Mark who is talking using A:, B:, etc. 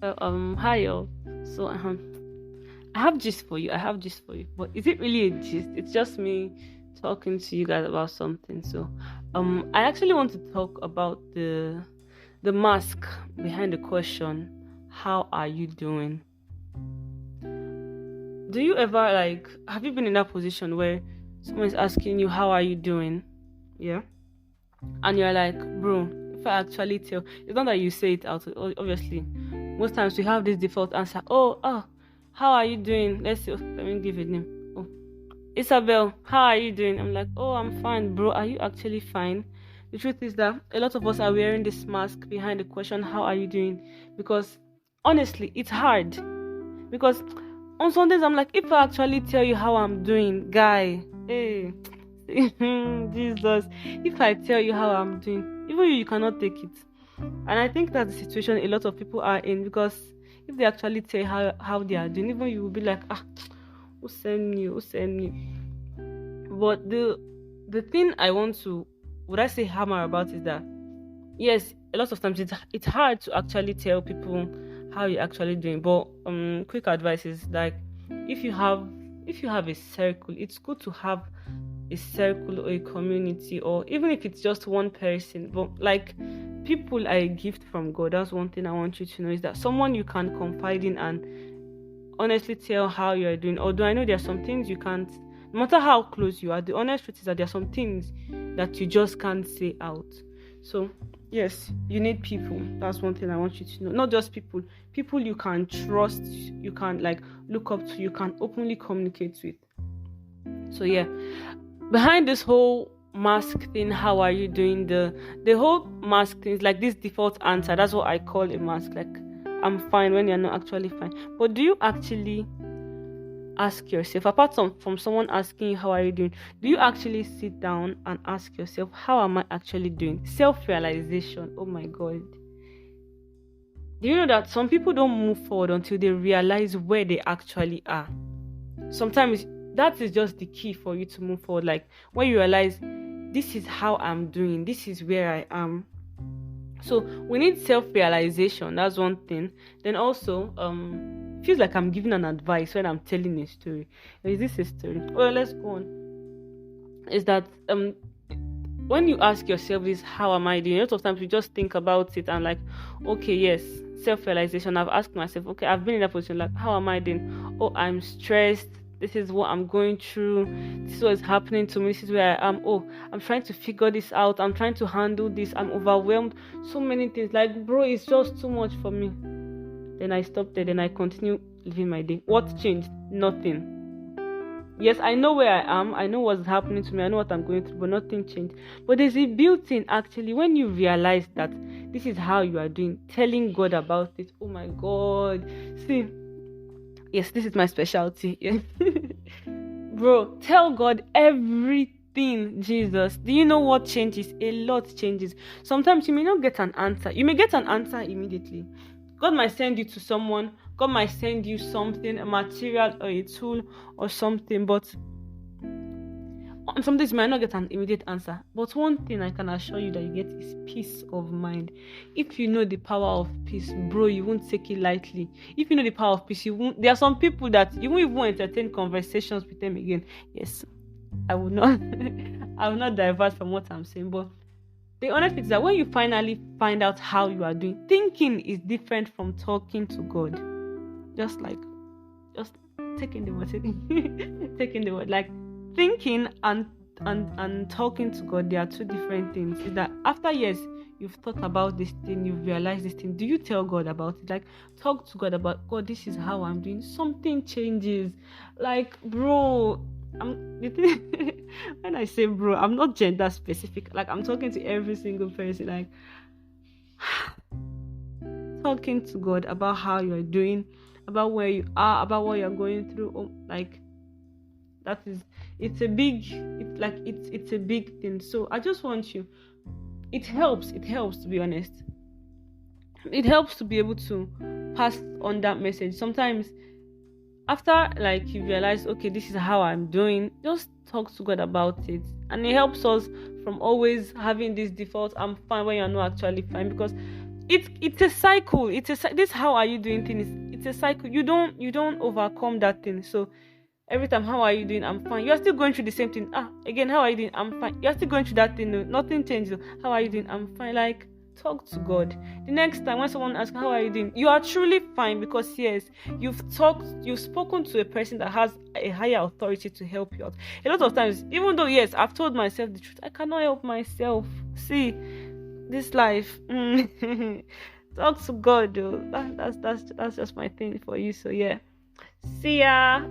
A: Hi y'all. So I have gist for you. But is it really a gist? It's just me talking to you guys about something. So I actually want to talk about the mask behind the question, how are you doing? Do you ever have you been in that position where someone is asking you how are you doing? Yeah. And you're like, bro, if I actually tell, it's not that you say it out, obviously. Most times we have this default answer, oh, how are you doing? Let's see, let me give a name. Oh, Isabel, how are you doing? I'm like, oh, I'm fine, bro. Are you actually fine? The truth is that a lot of us are wearing this mask behind the question, how are you doing? Because honestly, it's hard. Because on some days, I'm like, if I actually tell you how I'm doing, guy, hey, Jesus, if I tell you how I'm doing, even you cannot take it. And I think that's the situation a lot of people are in, because if they actually tell you how they are doing, even you will be like, who send me? But the thing I want to, would I say, hammer about is that yes, a lot of times it's hard to actually tell people how you're actually doing. But quick advice is like, if you have a circle, it's good to have a circle or a community, or even if it's just one person. But like, people are a gift from God. That's one thing I want you to know, is that someone you can confide in and honestly tell how you're doing. Although I know there are some things you can't, no matter how close you are, the honest truth is that there are some things that you just can't say out. So yes, you need people. That's one thing I want you to know. Not just people you can trust, you can look up to, you can openly communicate with. So yeah, behind this whole mask thing, how are you doing, the whole mask thing is like this default answer. That's what I call a mask. Like, I'm fine, when you're not actually fine. But do you actually ask yourself, apart from someone asking you how are you doing, do you actually sit down and ask yourself, how am I actually doing? Self-realization. Oh my God. Do you know that some people don't move forward until they realize where they actually are? Sometimes that is just the key for you to move forward. Like, when you realize, this is how I'm doing, this is where I am. So we need self-realization. That's one thing. Then also, feels like I'm giving an advice when I'm telling a story. Is this a story? Well, let's go on. Is that when you ask yourself this, how am I doing? A lot of times we just think about it and like, okay, yes, self-realization. I've asked myself, okay, I've been in that position, like, how am I doing? Oh, I'm stressed. This is what I'm going through. This is what is happening to me. This is where I am. Oh, I'm trying to figure this out. I'm trying to handle this. I'm overwhelmed. So many things. Like, bro, it's just too much for me. Then I stopped there. Then I continue living my day. What changed? Nothing. Yes, I know where I am. I know what's happening to me. I know what I'm going through, but nothing changed. But there's a built-in, actually, when you realize that this is how you are doing, telling God about it. Oh my God. See, yes, this is my specialty. Yes. Bro, tell God everything, Jesus. Do you know what changes? A lot changes. Sometimes you may not get an answer. You may get an answer immediately. God might send you to someone. God might send you something, a material or a tool or something. But on some days you might not get an immediate answer. But one thing I can assure you that you get is peace of mind. If you know the power of peace, bro, you won't take it lightly. If you know the power of peace, you won't. There are some people that you won't even entertain conversations with them again. Yes, I will not. I will not divert from what I'm saying. But the honest thing is that when you finally find out how you are doing, thinking is different from talking to God. Just taking the word, taking the word, like thinking and talking to God, they are two different things. Is that after years you've thought about this thing, you've realized this thing, do you tell God about it? Like, talk to God about, God, this is how I'm doing. Something changes. Like, bro, when I say bro, I'm not gender specific. Like, I'm talking to every single person. Like, talking to God about how you're doing, about where you are, about what you're going through. Oh, like, that is, it's a big thing. So I just want you, it helps to be honest. It helps to be able to pass on that message. Sometimes after you realize, okay, this is how I'm doing, just talk to God about it. And it helps us from always having this default, I'm fine, when you're not actually fine. Because it's a cycle. This how are you doing things. It's a cycle. You don't overcome that thing. So every time, how are you doing? I'm fine. You are still going through the same thing. Again, how are you doing? I'm fine. You are still going through that thing. No, nothing changed. How are you doing? I'm fine. Like, talk to God. The next time when someone asks, how are you doing? You are truly fine, because yes, you've spoken to a person that has a higher authority to help you out. A lot of times, even though yes, I've told myself the truth, I cannot help myself. See, this life. Talk to God, though. That's just my thing for you. So yeah. See ya.